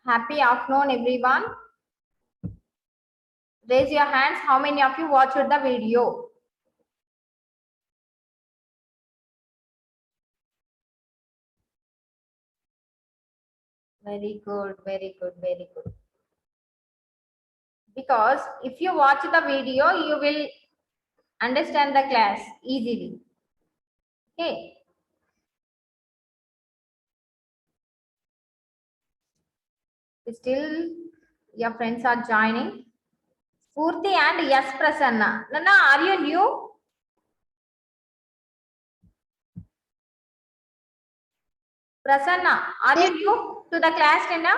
Happy afternoon, everyone. Raise your hands. How many of you watched the video? Very good, very good, very good. Because if you watch the video, you will understand the class easily. Okay. Still, your friends are joining. Spurti and yes, Prasanna. Nana, are you new? Prasanna, are you new to the class, Nana?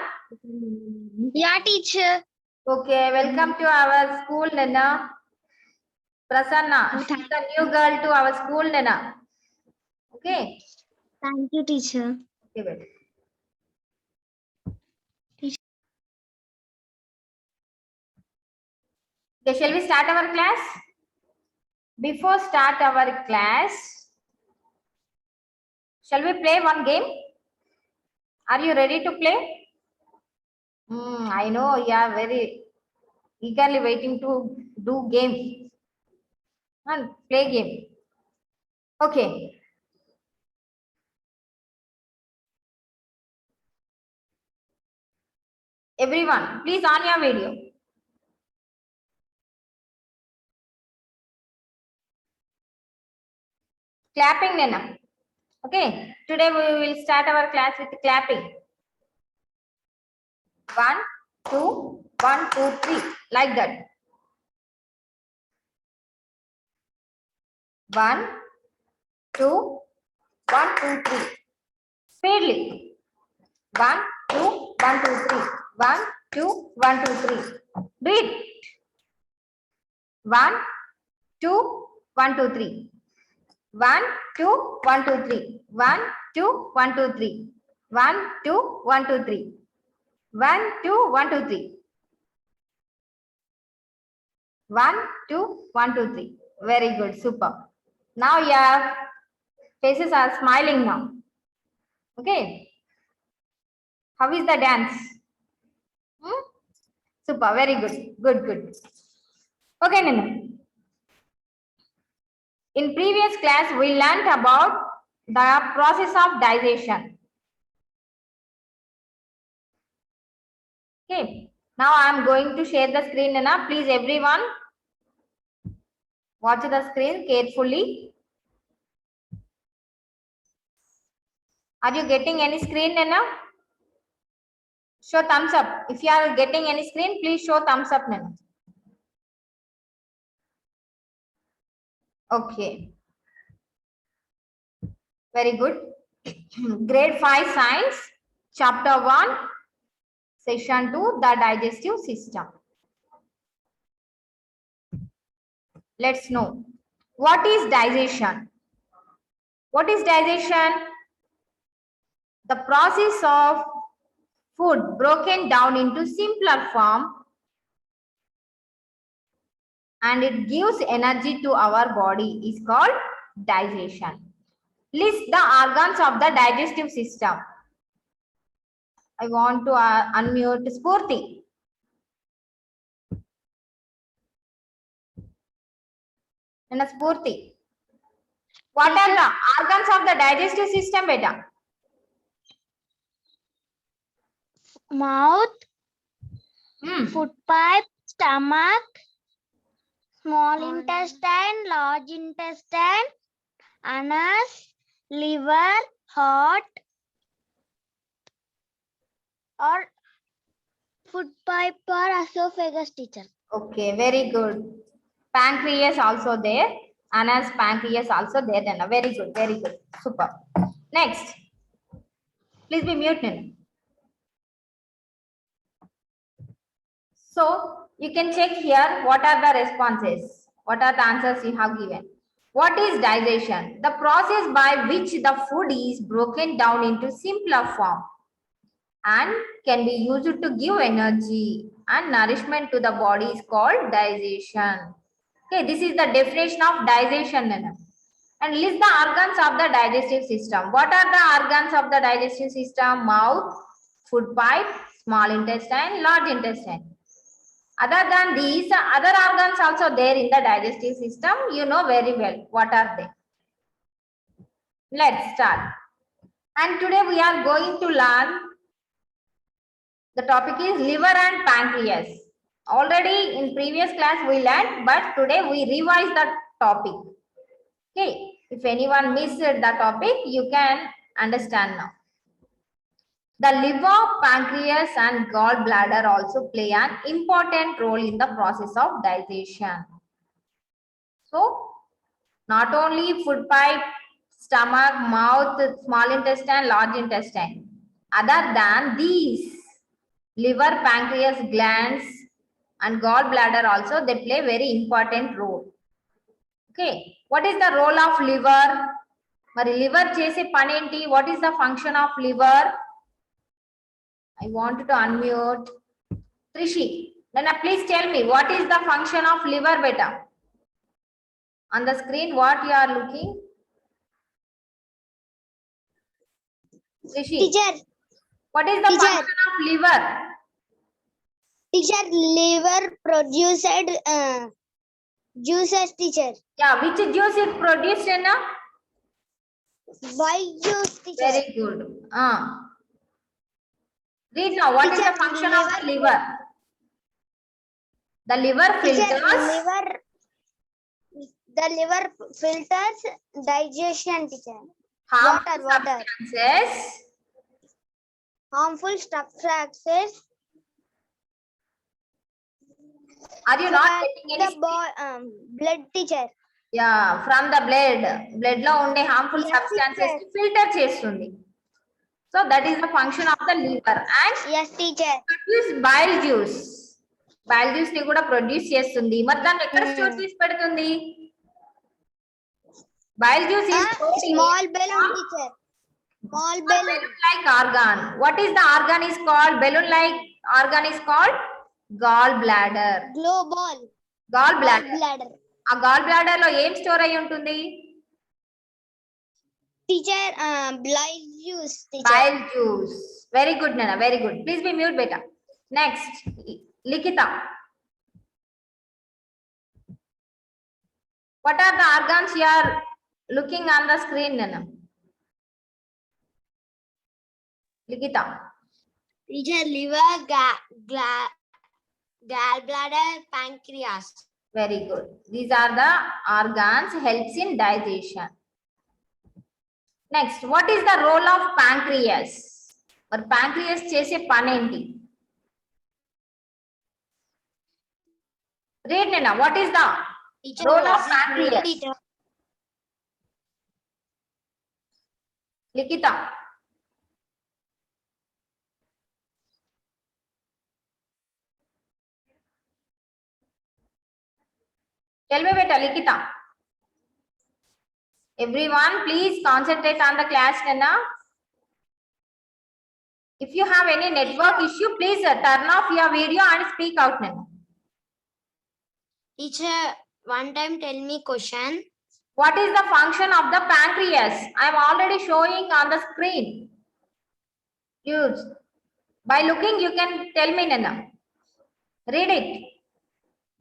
Yeah, teacher. Okay, welcome to our school, Nana. Prasanna, she's a new girl to our school, Nana. Okay. Thank you, teacher. Okay, wait. Okay, shall we start our class? Before start our class, shall we play one game? Are you ready to play? I know you are very eagerly waiting to do game and play game. Okay. Everyone, please on your video. Clapping, Nana. Okay. Today we will start our class with clapping. 1, 2, 1, 2, 3. Like that. 1, 2, 1, 2, 3. Speedily. 1, 2, 1, 2, 3. 1, 2, 1, 2, 3. Do it. 1, 2, 1, 2, 3. 1, 2, 1, 2, 3. 1, 2, 1, 2, 3. 1, 2, 1, 2, 3. 1, 2, 1, 2, 3. 1, 2, 1, 2, 3. Very good. Super. Now your faces are smiling now. Okay. How is the dance? Super. Very good. Good, good. Okay, Nina. In previous class, we learnt about the process of digestion. Okay. Now I am going to share the screen, Nina. Please, everyone, watch the screen carefully. Are you getting any screen, Nina? Show thumbs up. If you are getting any screen, please show thumbs up, Nina. Okay. Very good. Grade 5 Science, Chapter 1, Section 2, the digestive system. Let's know. What is digestion? What is digestion? The process of food broken down into simpler form and it gives energy to our body is called digestion. List the organs of the digestive system. I want to unmute Spurti. And Spurti. What are the organs of the digestive system, beta? Mouth, food pipe, stomach, small intestine, large intestine, anus, liver, heart, or food pipe or esophagus, teacher. Okay, very good. Pancreas also there. Anus, pancreas also there. Then very good, very good. Super. Next. Please be muted. So you can check here what are the responses. What are the answers you have given. What is digestion? The process by which the food is broken down into simpler form and can be used to give energy and nourishment to the body is called digestion. Okay, this is the definition of digestion. And list the organs of the digestive system. What are the organs of the digestive system? Mouth, food pipe, small intestine, large intestine. Other than these, other organs also there in the digestive system. You know very well what are they. Let's start. And today we are going to learn, the topic is liver and pancreas. Already in previous class we learned, but today we revise the topic. Okay, if anyone missed the topic, you can understand now. The liver, pancreas and gallbladder also play an important role in the process of digestion. So, not only food pipe, stomach, mouth, small intestine, large intestine. Other than these, liver, pancreas, glands and gallbladder also, they play very important role. Okay, what is the role of liver? Mari liver chese panenti, what is the function of liver? I want to unmute. Trishi, then please tell me what is the function of liver beta? On the screen, what you are looking? Trishi, Teacher, what is the teacher. function of liver? teacher, liver produced juices, teacher. Yeah, which juice it produced in a? White juice, teacher. Very good. Read now, what is Teacher, the function of the liver? The liver Teacher, filters. the liver filters digestion, teacher. Harmful Water. substances. Harmful substances. Are you not from getting the blood, teacher. Yeah, from the blood. Blood lo unde harmful Yes, substances teacher. filter chestundi. So that is the function of the liver. And Yes, teacher. produce bile juice. Bile juice ni kuda produce chestundi. మరి దాన్ని ఎక్కడ store చేసి పెడుతుంది? Bile juice is stored in small balloon, teacher. Small balloon. Balloon-like organ. What is the organ is called? Balloon-like organ is called gallbladder. Global. Gallbladder. ఆ gallbladder లో ఏం store అయి ఉంటుంది? Teacher, bile juice, teacher. Bile juice. Very good, Nana. Very good. Please be mute, beta. Next, Likita. What are the organs you are looking on the screen, Nana? Likita. Teacher, liver, gallbladder, pancreas. Very good. These are the organs helps in digestion. Next, what is the role of pancreas? Or pancreas chese panenti? Read, Nana. What is the role of pancreas? Teacher. Likita. Tell me, beta, Likita. Everyone, please concentrate on the class, Nana. If you have any network issue, please turn off your video and speak out, Nana. Teacher, one time tell me question. What is the function of the pancreas? I am already showing on the screen. Use. By looking, you can tell me, Nana. Read it.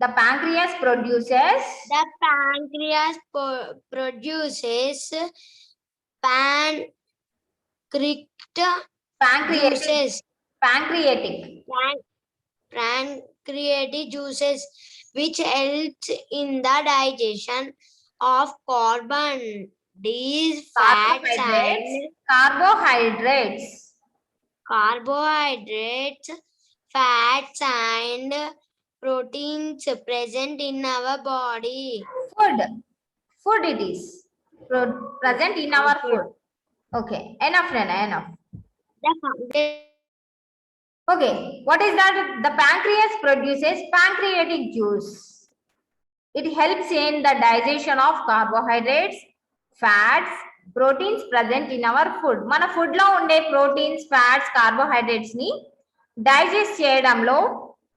The pancreas produces. The pancreas produces pancreatic juices, which helps in the digestion of carbon, these fats and carbohydrates, fats and proteins present in our body. Food it is. Present in our food. Okay, enough, Nana, enough. Okay, what is that? The pancreas produces pancreatic juice. It helps in the digestion of carbohydrates, fats, proteins present in our food. Mana food lo unde proteins, fats, carbohydrates ni digest cheyadamlo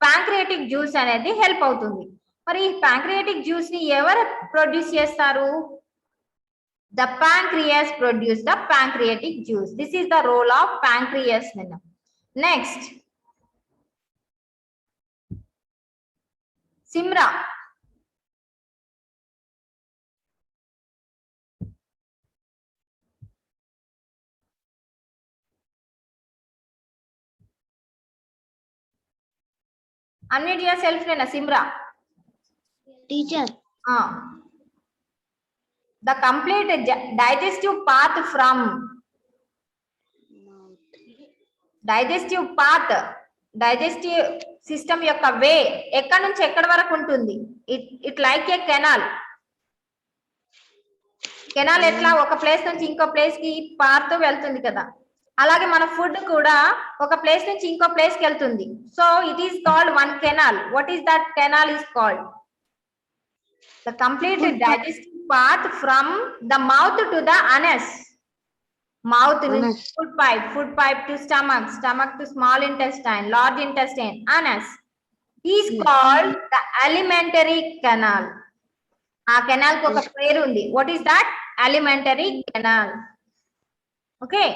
pancreatic juice అనేది help అవుతుంది. మరి ఈ pancreatic juice ని ఎవరు produce చేస్తారు? The pancreas produce the pancreatic juice. This is the role of pancreas. Next, Simra. Unmute yourself, Nena. Simra. Teacher. The complete digestive path from digestive system యొక్క వే ఎక్కడి నుంచి ఎక్కడి వరకు ఉంటుంది? It like A canal. Canal ఎట్లా ఒక place నుంచి ఇంకో ప్లేస్ కి పారుతూ వెళ్తుంది కదా, అలాగే మన ఫుడ్ కూడా ఒక ప్లేస్ నుంచి ఇంకో ప్లేస్ కి వెళ్తుంది. So it is called one canal. What is that canal is called? The complete digestive path from the mouth to the anus. Mouth means food pipe to stomach, stomach to small intestine, large intestine, anus is called the alimentary canal. ఆ canal కి ఒక పేరు ఉంది. What is that? Alimentary canal. Okay.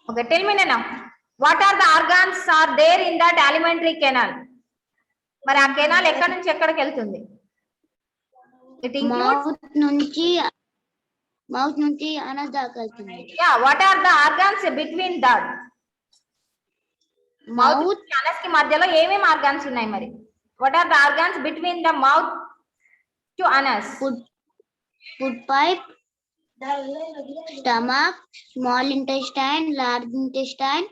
Okay, tell me now. What are the organs are there in that alimentary canal? మరి ఆ canal ఎక్కడి నుంచి ఎక్కడికి వెళ్తుంది? It includes మౌత్ నుంచి అనస్ దాకా వెళ్తుంది. Yeah, what are the organs between that? Mouth Anas కి మధ్యలో ఏమేం ఆర్గాన్స్ ఉన్నాయి మరి? What are the organs between the mouth to anus? Food pipe, stomach, small intestine, large intestine,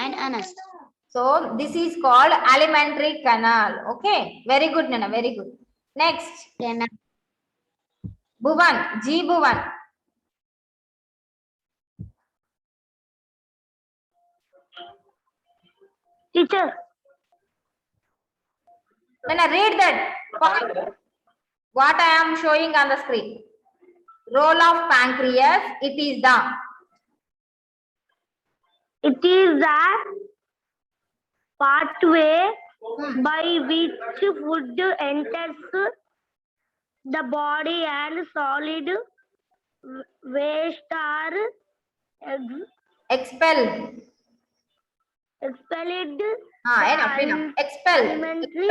and anus. So this is called alimentary canal. Okay, very good, Nana, very good. Next, Bhuvan, G Bhuvan. Teacher. Nana, read that point. What I am showing on the screen. Role of pancreas. It is the pathway by which food enters the body and solid waste are expelled. Expelled. Enough. Expelled. Alimentary.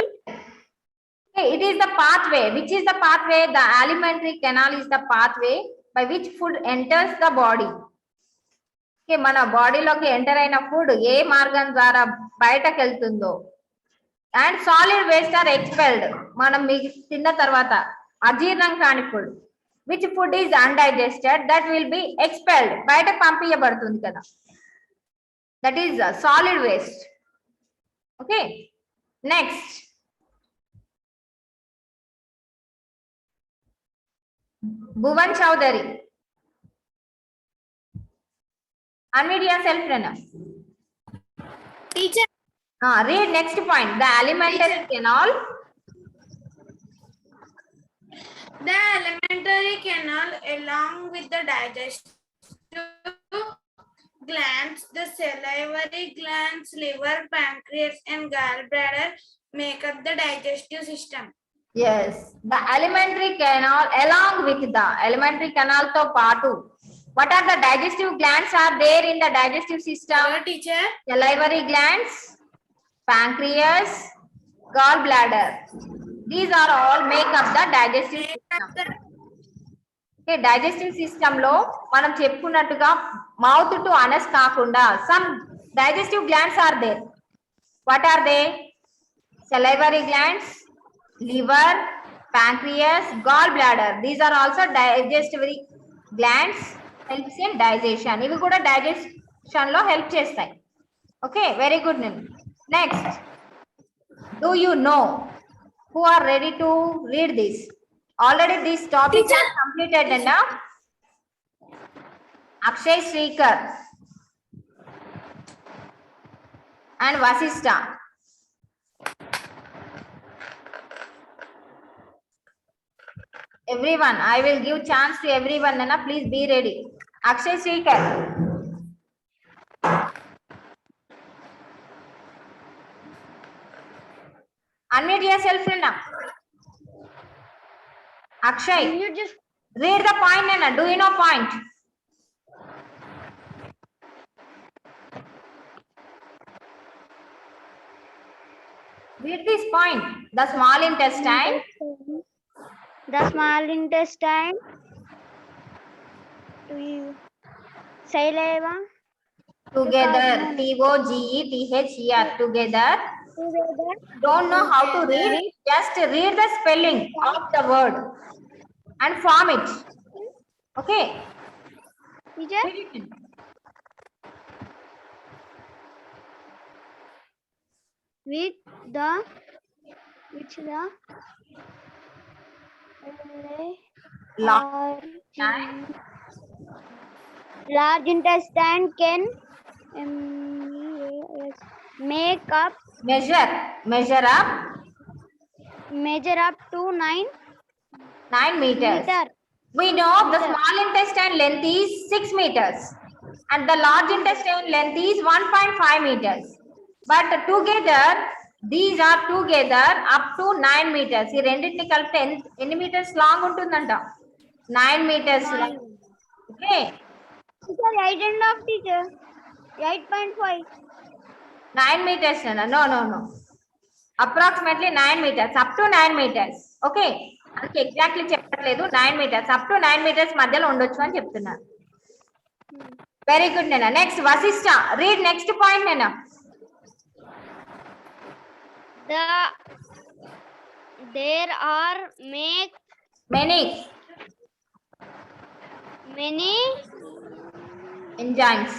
Okay, it is the pathway. Which is the pathway? The alimentary canal is the pathway by which food enters the body. Okay, మన బాడీలోకి enter అయిన food ఏ మార్గం ద్వారా బయటకు వెళ్తుందో, and solid waste are expelled, మనం మీకు తిన్న తర్వాత అజీర్ణం కాని food, which food is undigested, that will be expelled, బయటకు పంపించబడుతుంది కదా, that is solid waste. Okay, next Bhuvan Chowdhury. Unmute yourself, Rana. Teacher. Read next point. The alimentary canal. The alimentary canal, along with the digestive glands, the salivary glands, liver, pancreas, and gallbladder make up the digestive system. Yes, the alimentary canal along with the alimentary canal to paatu. What are the digestive glands are there in the digestive system? Hello, teacher. Salivary glands, pancreas, gallbladder. These are all make up the digestive system. Okay, digestive system లో మనం చెప్పుకున్నట్టుగా mouth to Anas కాకుండా some digestive glands are there. What are they? Salivary glands, liver, pancreas, gallbladder. These are also digestive glands, helps in digestion. ఇవి కూడా digestion లో help చేస్తాయి. Okay, very good. Next, do you know who are ready to read this? Already this topic is completed now. Akshay Srikar and Vasistha. Everyone, I will give chance to everyone, Nana. Please be ready. Akshay Srikar. Unmute yourself, Nana. Akshay, read the point, Nana. Do you know point? Read this point. The small intestine The small intestine. Saliva. together. Together. Together. Together. Don't know how to read. Just read the spelling of the word and form it. Okay. Teacher. Read it. With the large intestine can make up Measure up to 9 meters. meter. We know the Meter. small intestine length is 6 meters and the large intestine length is 1.5 meters. But together, these are together up to 9 meters. ఈ రెండింటిని కలిపితే ఎన్ని meters long ఉంటుందంట? 9 meters long. Okay. Teacher, 8 and half, teacher. 8.5. 9 meters. No. Approximately 9 meters. Up to 9 meters. Okay. అంటే exactly చెప్పట్లేదు 9 meters. Up to 9 meters మధ్యలో ఉండొచ్చు అని చెప్తున్నారు. Very good, Nena. Next, Vasishtha. Read next point, Nena. There are Many enzymes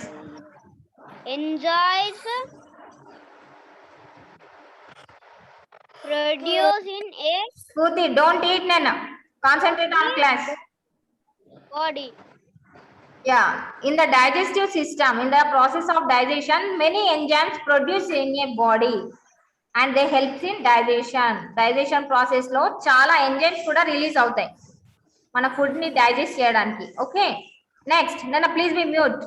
produced in a Kruti, don't eat, Nena. Concentrate on class. body. Yeah, in the digestive system, in the process of digestion, many enzymes produced in a body and they help in digestion. Digestion process లో చాలా enzymes కూడా release అవుతాయి మన food ని digest చేయడానికి. Okay, next నన్న please be mute.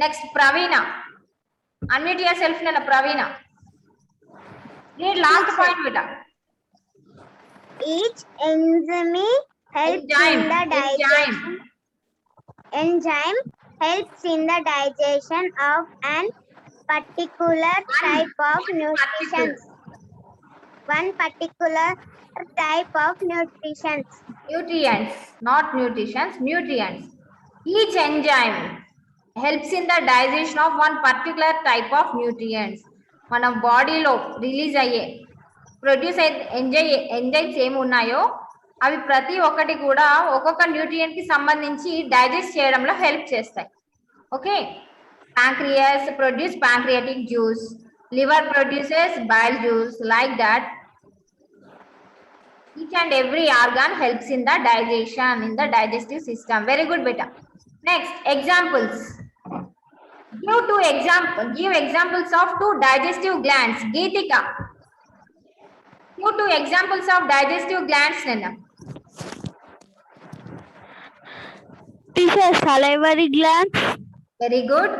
Next Praveena, unmute your self. నన్న ప్రవీణ, read last point beta. Each enzyme helps in the digestion. Enzyme helps in the digestion of an particular type of nutrition. One particular type of nutrition. Nutrients, not nutritions, nutrients. Each enzyme helps in the digestion of one particular type of nutrients. మన బాడీలో release అయ్యే produce అయ్యే enzymes ఏమి ఉన్నాయో అవి ప్రతి ఒక్కటి కూడా ఒక్కొక్క న్యూట్రియంట్ కి సంబంధించి డైజెస్ట్ చేయడంలో హెల్ప్ చేస్తాయి. Okay, pancreas produce pancreatic juice, liver produces bile juice, like that each and every organ helps in the digestion, in the digestive system. Very good, beta. Next, examples. Give examples of two digestive glands. Geetika, give two examples of digestive glands, Nana. Teacher, salivary glands. Very good.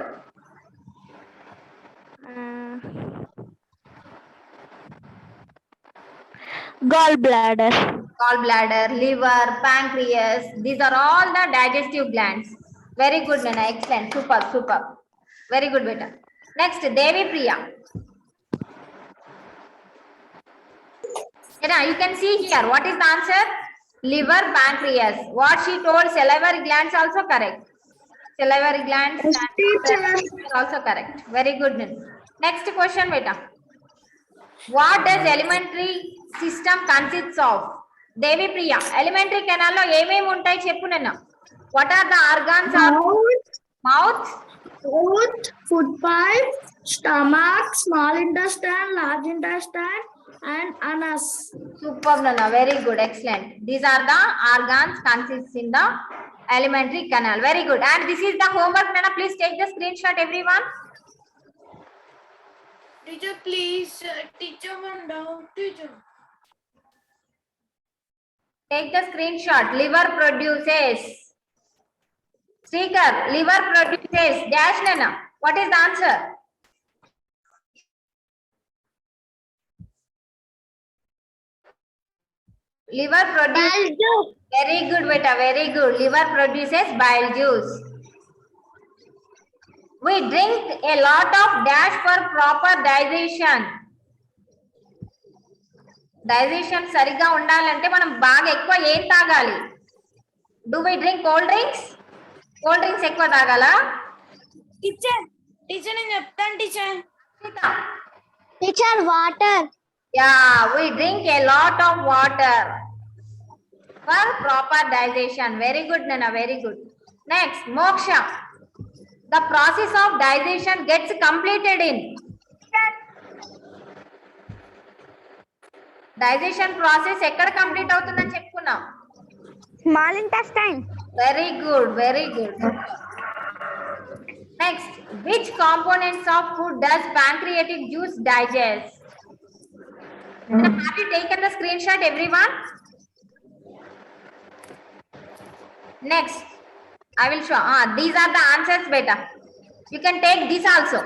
Gallbladder. Liver, pancreas, these are all the digestive glands. Very good, Nana. Excellent. Super. Very good, beta. Next, Devi Priya. Nana, you can see here. What is the answer? Liver, pancreas. What she told, salivary glands also correct. Salivary glands also correct. Very good, Nana. Next question, beta. What does alimentary system consists of? Devi Priya, alimentary canal lo ఏమేమి ఉంటాయి చెప్పు నన్న. What are the organs? Mouth, food pipe, stomach, small intestine, large intestine, and anus. Superb, Nana. Very good. Excellent. These are the organs consists in the alimentary canal. Very good. And this is the homework, Nana. Please take the screenshot, everyone. Teacher, please. Teacher, one down. Teacher. Take the screenshot. Liver produces. Srikar, liver produces dash, Nana. What is the answer? Liver produces. Very good, beta. Very good. Liver produces bile juice. We drink a lot of dash for proper digestion. Digestion సరిగ్గా ఉండాలంటే మనం బాగా ఎక్కువ ఏం తాగాలి? Do we drink cold drinks? Cold drinks ఎక్కువ తాగాలా? Teacher నేను చెప్తాను teacher. Teacher, water. Yeah, we drink a lot of water for proper digestion. Very good, Nana, very good. Next, moksha. The process of digestion gets completed in. Digestion process ఎక్కడ complete అవుతుందని చెప్పుకున్నాం? Small intestine. Very good, very good. Next, which components of food does pancreatic juice digest? Have you taken the screenshot, everyone? Next, I will show. These are the answers, beta. You can take this also.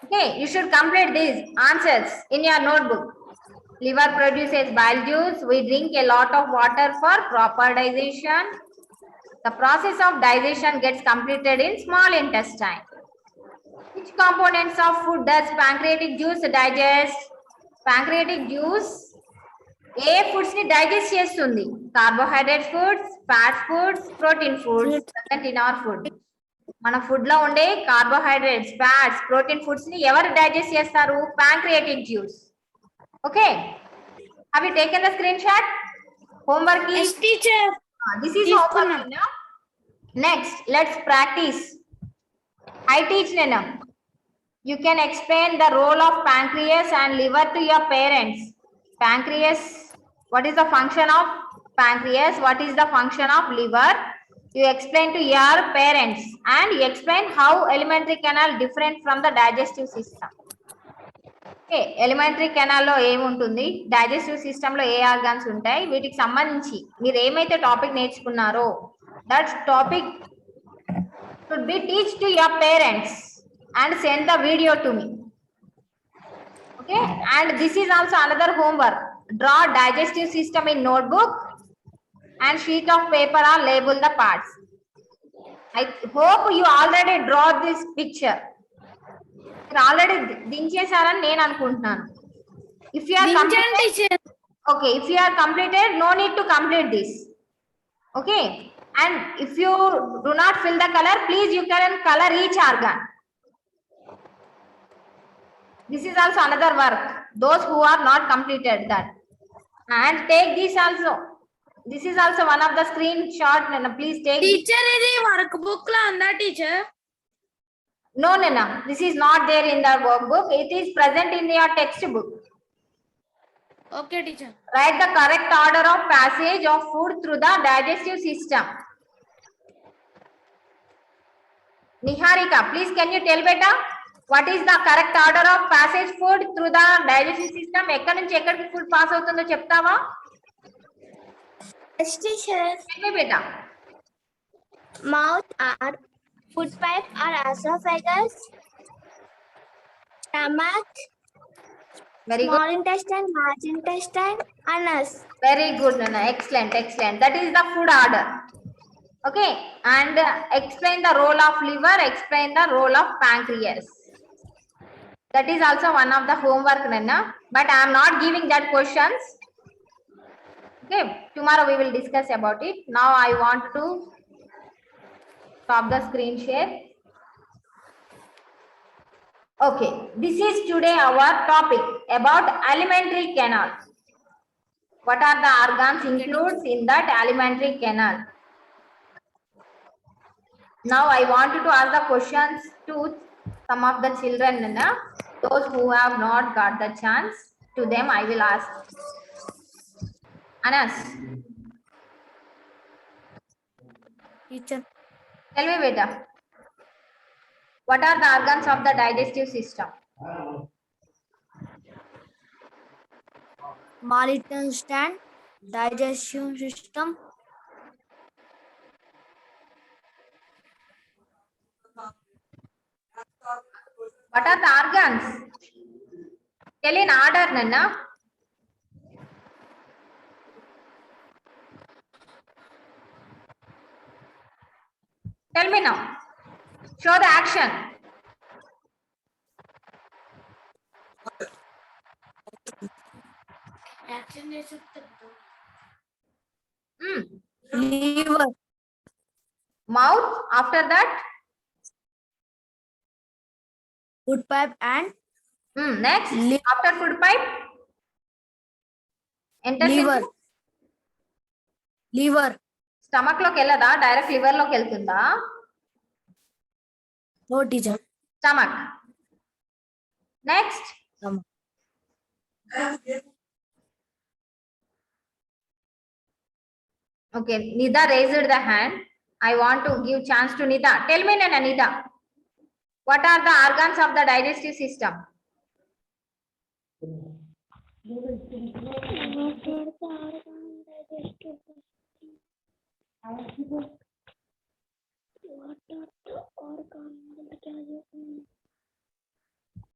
Okay, you should complete these answers in your notebook. Liver produces bile juice. We drink a lot of water for proper digestion. The process of digestion gets completed in small intestine. Which components of food does pancreatic juice digest? Pancreatic juice A foods ని digest చేస్తుంది? Carbohydrate foods, fat foods, protein foods present in our food. మన food లో ఉండే carbohydrates, fats, protein foods ని ఎవరు digest చేస్తారు? Pancreatic juice. Okay, have you taken the screen shot? Homework Yes, teacher. This is homework. Next let's practice. I teach Nena. You can explain the role of pancreas and liver to your parents. Pancreas, what is the function of pancreas? What is the function of liver? You explain to your parents and you explain how alimentary canal different from the digestive system. Okay, alimentary canal లో ఏముంటుంది, digestive system లో ఏ organs ఉంటాయి, వీటికి సంబంధించి మీరు ఏమైతే topic నేర్చుకున్నారో that topic should be teach to your parents and send the video to me. Okay, and this is also another homework. Draw digestive system in notebook and sheet of paper or label the parts. I hope you already draw this picture. మీరు already దించేశారని నేను అనుకుంటున్నాను. If you are దించాను completed, teacher. okay, if you are completed, no need to complete this. Okay, and if you do not fill the color, please you can color each organ. This is also another work, those who are not completed that. And take this also. This is also one of the screenshot. Nana, please take. Teacher ఇది work book లో ఉందా teacher? No, Nana, this is not there in the workbook. It is present in your textbook. Okay teacher. Write the correct order of passage of food through the digestive system. Niharika, please can you tell beta what is the correct order of passage food through the digestive system? ఎక్కడి నుంచి ఎక్కడికి food pass అవుతుందో చెప్తావా? Yes, teacher. Tell me beta. Mouth or food pipe or esophagus. Stomach. Very good. Small intestine, large intestine, anus. Very good, Nana. Excellent, excellent. That is the food order. Okay, and explain the role of liver, explain the role of pancreas. That is also one of the homework, Nana. But I am not giving that questions. Okay, tomorrow we will discuss about it. Now I want to stop the screen share. Okay, this is today our topic about alimentary canal. What are the organs includes in that alimentary canal? Now I want to ask the questions to some of the children, Nana. Those who have not got the chance, to them I will ask. Anas, Teacher. tell me beta. What are the organs of the digestive system? Small intestine, digestion system. What are the organs? Tell in order, Nana. Tell me now. Show the action. Action is Liver. Mouth. After that. Food pipe and Next. Li- After food pipe. Enter liver. into Liver. stomach లోకి వెళ్ళదా direct liver లోకి వెళ్తుందా? No teacher. Stomach. Next. Okay, Nida raised the hand. I want to give chance to Nida. Tell me, Nana, Nida, what are the organs of the digestive system? What are the organs?